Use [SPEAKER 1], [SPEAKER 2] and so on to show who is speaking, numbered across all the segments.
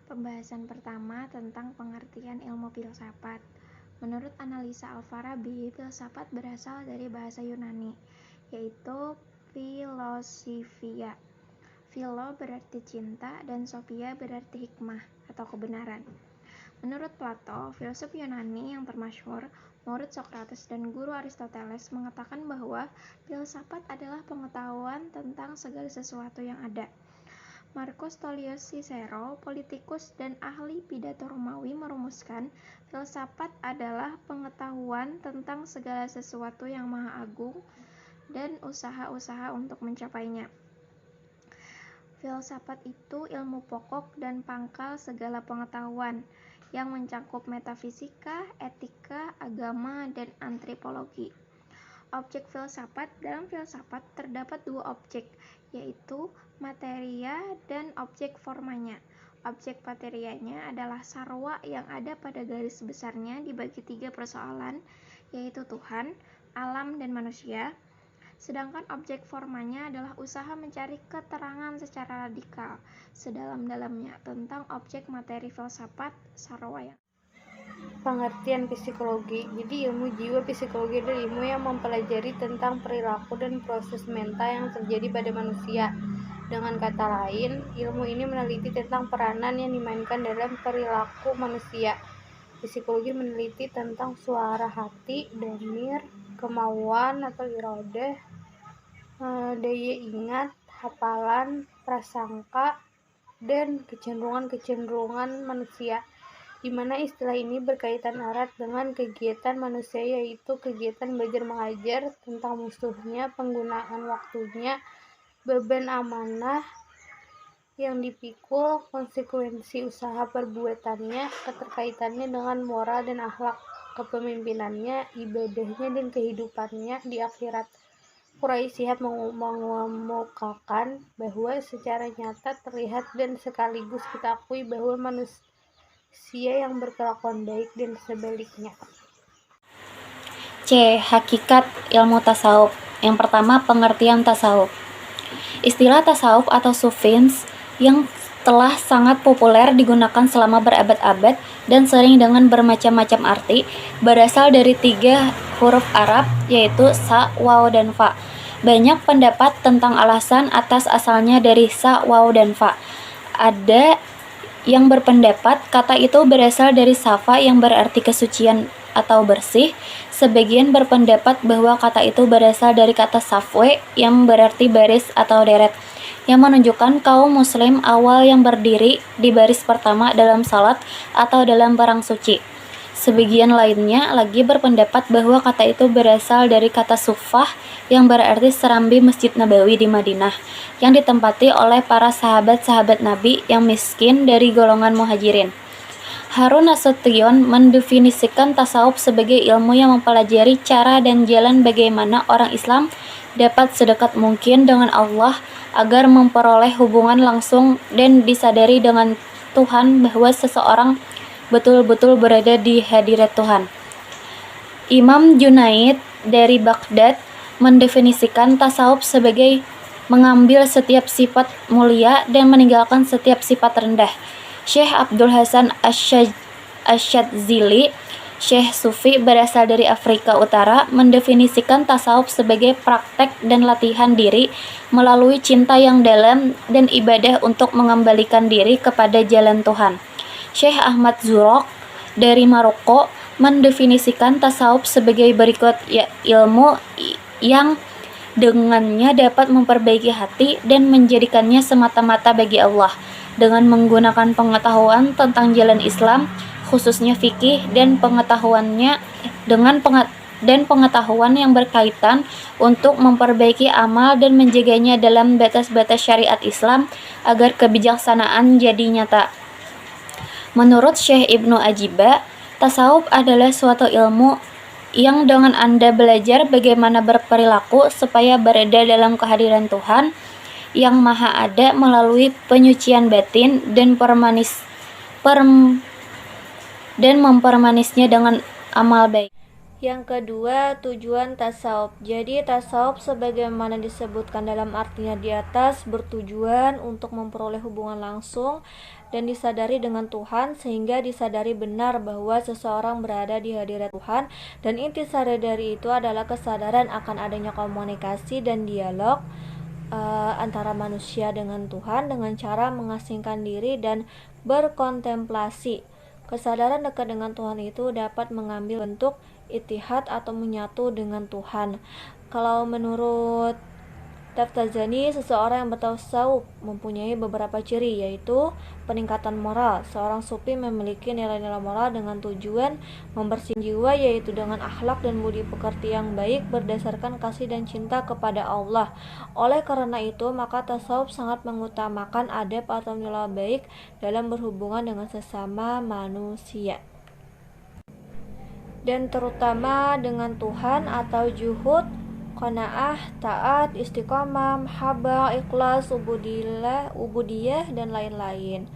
[SPEAKER 1] Pembahasan pertama tentang pengertian ilmu filsafat. Menurut analisa Al-Farabi, filsafat berasal dari bahasa Yunani, yaitu philosophia. Philo berarti cinta dan sophia berarti hikmah atau kebenaran. Menurut Plato, filsuf Yunani yang termasyhur, murid Sokrates dan guru Aristoteles, mengatakan bahwa filsafat adalah pengetahuan tentang segala sesuatu yang ada. Marcus Tullius Cicero, politikus dan ahli pidato Romawi, merumuskan filsafat adalah pengetahuan tentang segala sesuatu yang maha agung dan usaha-usaha untuk mencapainya. Filsafat itu ilmu pokok dan pangkal segala pengetahuan yang mencakup metafisika, etika, agama, dan antropologi. Objek filsafat. Dalam filsafat terdapat dua objek, yaitu materia dan objek formanya. Objek materianya adalah sarwa yang ada pada garis besarnya dibagi tiga persoalan, yaitu Tuhan, alam, dan manusia. Sedangkan objek formanya adalah usaha mencari keterangan secara radikal sedalam-dalamnya tentang objek materi filsafat sarwa yang
[SPEAKER 2] Pengertian psikologi. Jadi ilmu jiwa psikologi adalah ilmu yang mempelajari tentang perilaku dan proses mental yang terjadi pada manusia. Dengan kata lain, ilmu ini meneliti tentang peranan yang dimainkan dalam perilaku manusia. Psikologi meneliti tentang suara hati, dhamir, kemauan atau iradah, daya ingat, hafalan, prasangka, dan kecenderungan-kecenderungan manusia, di mana istilah ini berkaitan erat dengan kegiatan manusia, yaitu kegiatan belajar mengajar, tentang musuhnya, penggunaan waktunya, beban amanah yang dipikul, konsekuensi usaha perbuatannya, keterkaitannya dengan moral dan akhlak kepemimpinannya, ibadahnya, dan kehidupannya di akhirat. Quraish Shihab mengemukakan bahwa secara nyata terlihat dan sekaligus kita akui bahwa manusia yang berkelakuan baik dan sebaliknya.
[SPEAKER 3] C. Hakikat ilmu tasawuf. Yang pertama, pengertian tasawuf. Istilah tasawuf atau sufisme yang telah sangat populer digunakan selama berabad-abad dan sering dengan bermacam-macam arti, berasal dari tiga huruf Arab, yaitu sa, waw, dan fa. Banyak pendapat tentang alasan atas asalnya dari sa, waw, dan fa. Ada yang berpendapat kata itu berasal dari safa yang berarti kesucian atau bersih. Sebagian berpendapat bahwa kata itu berasal dari kata safwe yang berarti baris atau deret, yang menunjukkan kaum muslim awal yang berdiri di baris pertama dalam salat atau dalam perang suci. Sebagian lainnya lagi berpendapat bahwa kata itu berasal dari kata sufah yang berarti serambi Masjid Nabawi di Madinah, yang ditempati oleh para sahabat-sahabat Nabi yang miskin dari golongan muhajirin. Harun Nasution mendefinisikan tasawuf sebagai ilmu yang mempelajari cara dan jalan bagaimana orang Islam dapat sedekat mungkin dengan Allah agar memperoleh hubungan langsung dan disadari dengan Tuhan, bahwa seseorang betul-betul berada di hadirat Tuhan. Imam Junaid dari Baghdad mendefinisikan tasawuf sebagai mengambil setiap sifat mulia dan meninggalkan setiap sifat rendah. Syekh Abdul Hasan Asyadzili, Syekh Sufi berasal dari Afrika Utara, mendefinisikan tasawuf sebagai praktek dan latihan diri melalui cinta yang dalam dan ibadah untuk mengembalikan diri kepada jalan Tuhan. Syekh Ahmad Zurok dari Maroko mendefinisikan tasawuf sebagai berikut, ilmu yang dengannya dapat memperbaiki hati dan menjadikannya semata-mata bagi Allah, dengan menggunakan pengetahuan tentang jalan Islam, khususnya fikih, dan pengetahuan yang berkaitan untuk memperbaiki amal dan menjaganya dalam batas-batas syariat Islam agar kebijaksanaan jadi nyata. Menurut Syekh Ibnu Ajiba, tasawuf adalah suatu ilmu yang dengan Anda belajar bagaimana berperilaku supaya berada dalam kehadiran Tuhan yang Maha Ada melalui penyucian batin dan mempermanisnya dengan amal baik.
[SPEAKER 4] Yang kedua, tujuan tasawuf. Jadi tasawuf sebagaimana disebutkan dalam artinya di atas bertujuan untuk memperoleh hubungan langsung dan disadari dengan Tuhan, sehingga disadari benar bahwa seseorang berada di hadirat Tuhan, dan intisari dari itu adalah kesadaran akan adanya komunikasi dan dialog antara manusia dengan Tuhan dengan cara mengasingkan diri dan berkontemplasi. Kesadaran dekat dengan Tuhan itu dapat mengambil bentuk ittihad atau menyatu dengan Tuhan. Kalau menurut Taftazani, seseorang yang bertasawuf mempunyai beberapa ciri, yaitu peningkatan moral. Seorang sufi memiliki nilai-nilai moral dengan tujuan membersihkan jiwa, yaitu dengan akhlak dan budi pekerti yang baik berdasarkan kasih dan cinta kepada Allah. Oleh karena itu, maka tasawuf sangat mengutamakan adab atau nilai baik dalam berhubungan dengan sesama manusia, dan terutama dengan Tuhan atau juhud, qanaah, taat, istiqomah, mahabbah, ikhlas, ubudiyah, dan lain-lain.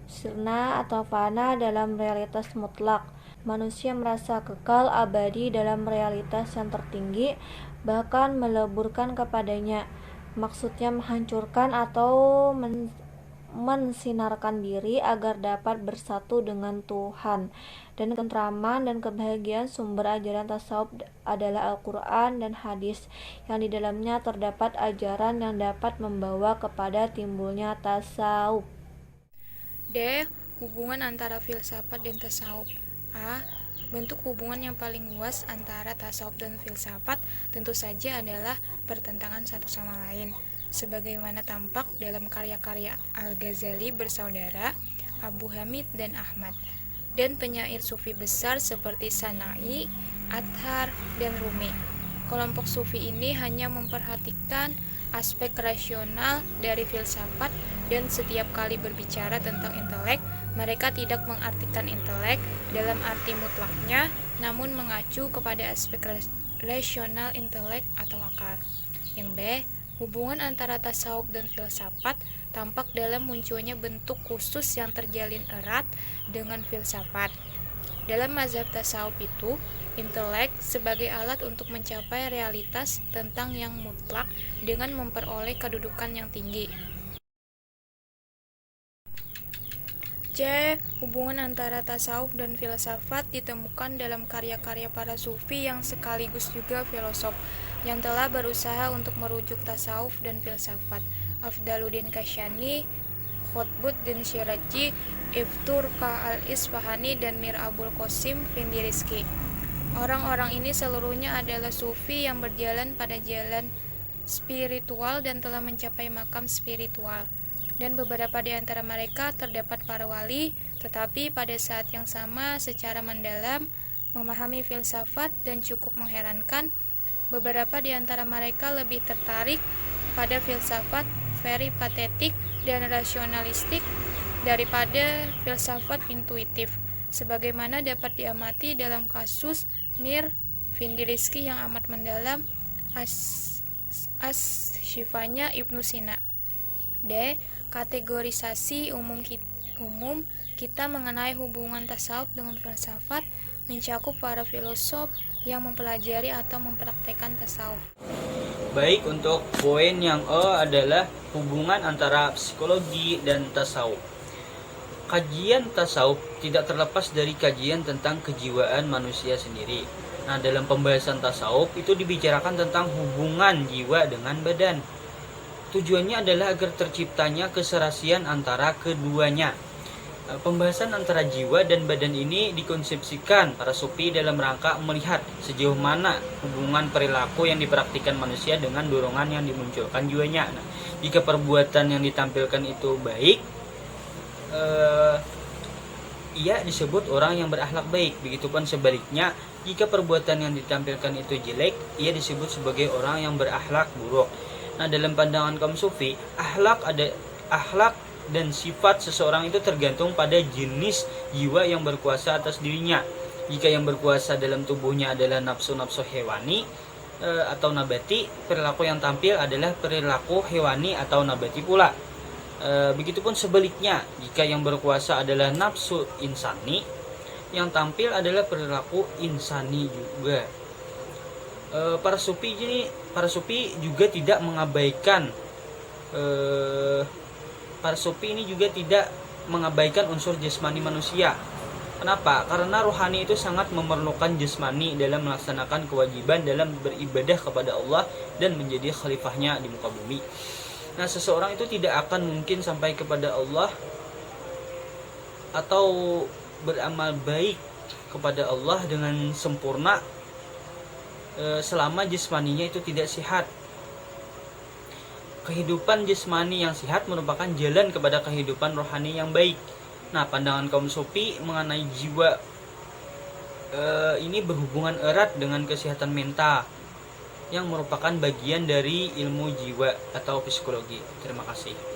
[SPEAKER 4] Sirna atau fana dalam realitas mutlak. Manusia merasa kekal abadi dalam realitas yang tertinggi, bahkan meleburkan kepadanya. Maksudnya menghancurkan atau mensinarkan diri agar dapat bersatu dengan Tuhan. Dan ketentraman dan kebahagiaan sumber ajaran tasawuf adalah Al-Quran dan hadis, yang di dalamnya terdapat ajaran yang dapat membawa kepada timbulnya tasawuf.
[SPEAKER 1] D. Hubungan antara filsafat dan tasawuf. A. Bentuk hubungan yang paling luas antara tasawuf dan filsafat tentu saja adalah pertentangan satu sama lain, sebagaimana tampak dalam karya-karya Al-Ghazali bersaudara, Abu Hamid dan Ahmad, dan penyair sufi besar seperti Sana'i, Athar, dan Rumi. Kelompok sufi ini hanya memperhatikan aspek rasional dari filsafat, dan setiap kali berbicara tentang intelek, mereka tidak mengartikan intelek dalam arti mutlaknya, namun mengacu kepada aspek rasional intelek atau akal. Yang B. Hubungan antara tasawuf dan filsafat tampak dalam munculnya bentuk khusus yang terjalin erat dengan filsafat. Dalam mazhab tasawuf itu, intelek sebagai alat untuk mencapai realitas tentang yang mutlak dengan memperoleh kedudukan yang tinggi. C. Hubungan antara tasawuf dan filsafat ditemukan dalam karya-karya para sufi yang sekaligus juga filosof, yang telah berusaha untuk merujuk tasawuf dan filsafat. Afdaluddin Kasyani, Qutbuddin Syirazi, Ifturqa al-Isfahani, dan Mir Abul Qasim Findirizki. Orang-orang ini seluruhnya adalah sufi yang berjalan pada jalan spiritual dan telah mencapai makam spiritual. Dan beberapa di antara mereka terdapat para wali, tetapi pada saat yang sama secara mendalam memahami filsafat, dan cukup mengherankan, beberapa di antara mereka lebih tertarik pada filsafat peripatetik dan rasionalistik daripada filsafat intuitif, sebagaimana dapat diamati dalam kasus Mir Findirizki yang amat mendalam as-Shifanya Ibnu Sina. D. Kategorisasi umum kita mengenai hubungan tasawuf dengan filsafat mencakup para filosof yang mempelajari atau mempraktekkan tasawuf.
[SPEAKER 5] Baik, untuk poin yang E adalah hubungan antara psikologi dan tasawuf. Kajian tasawuf tidak terlepas dari kajian tentang kejiwaan manusia sendiri. Nah, dalam pembahasan tasawuf itu dibicarakan tentang hubungan jiwa dengan badan. Tujuannya adalah agar terciptanya keserasian antara keduanya. Pembahasan antara jiwa dan badan ini dikonsepsikan para sufi dalam rangka melihat sejauh mana hubungan perilaku yang dipraktikkan manusia dengan dorongan yang dimunculkan jiwanya. Nah, jika perbuatan yang ditampilkan itu baik, ia disebut orang yang berakhlak baik. Begitupun sebaliknya, jika perbuatan yang ditampilkan itu jelek, ia disebut sebagai orang yang berakhlak buruk. Nah, dalam pandangan kaum sufi, akhlak dan sifat seseorang itu tergantung pada jenis jiwa yang berkuasa atas dirinya. Jika yang berkuasa dalam tubuhnya adalah nafsu-nafsu hewani atau nabati, perilaku yang tampil adalah perilaku hewani atau nabati pula. Begitupun sebaliknya, jika yang berkuasa adalah nafsu insani, Yang tampil adalah perilaku insani juga. Para sufi juga tidak mengabaikan para sufi ini juga tidak mengabaikan unsur jasmani manusia. Kenapa? Karena rohani itu sangat memerlukan jasmani dalam melaksanakan kewajiban dalam beribadah kepada Allah dan menjadi khalifahnya di muka bumi. Nah, seseorang itu tidak akan mungkin sampai kepada Allah atau beramal baik kepada Allah dengan sempurna selama jasmaninya itu tidak sehat. Kehidupan jasmani yang sehat merupakan jalan kepada kehidupan rohani yang baik. Nah, pandangan kaum sufi mengenai jiwa ini berhubungan erat dengan kesehatan mental yang merupakan bagian dari ilmu jiwa atau psikologi. Terima kasih.